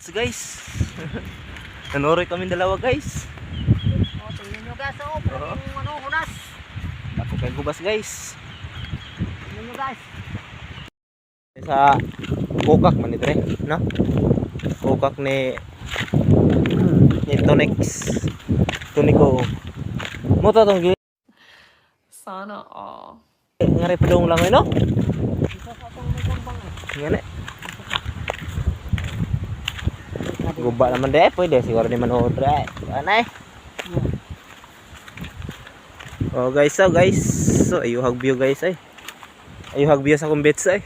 So guys, nanoroy kami dalawa guys. Oh, tingnan nyo guys, oh, yung hunas. Ako kay gubas guys. Tingnan nyo guys. Sa kukak man ito no? Kukak ni Tonex. Tuniko. Mo to tong Sana all. ngari padung lang no? Isa sa itong may kambang eh. Ngani. Guba naman deh, pwede siguro di manood deh. Anay. Oh guys, so ayuhag view guys ay. Ayuhag view sa akong bets ay.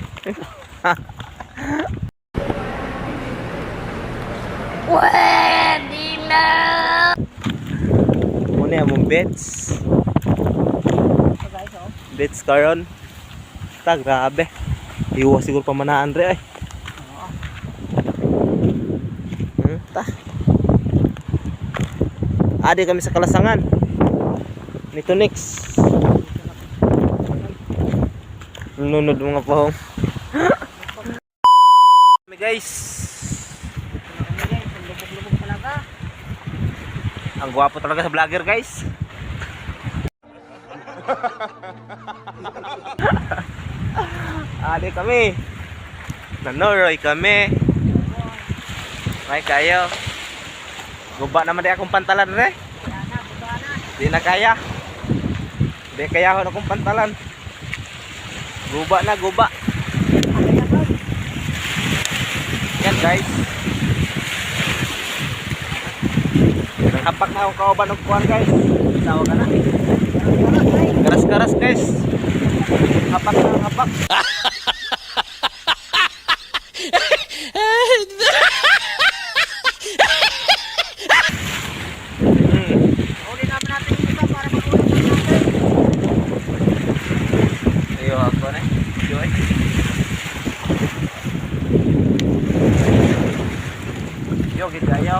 Pwede na! Muna among bets. So guys, oh. Bets karon. Ta grabe. Iwa siguro pamanaan re ay. Ta. Adi kami sa Kalasangan. Nito next. Nunod mga pahong. Kami guys. Lubog-lubog talaga. Ang gwapo talaga sa vlogger guys. Adi kami. Nanoroy kami. May kayo. Guba naman di akong pantalan re. Wala na, buba na. Di na kaya. Di kaya ako akong pantalan. Guba na guba. Kaya guys. Yan guys. Hapak na akong kauban ng kuwan guys. Tawag ka na. Karas-karas guys. Hapak na hapak. Uli naman natin yung isa para mag-ulit natin. Ayo ako na. Joy. Yo, gid kayo.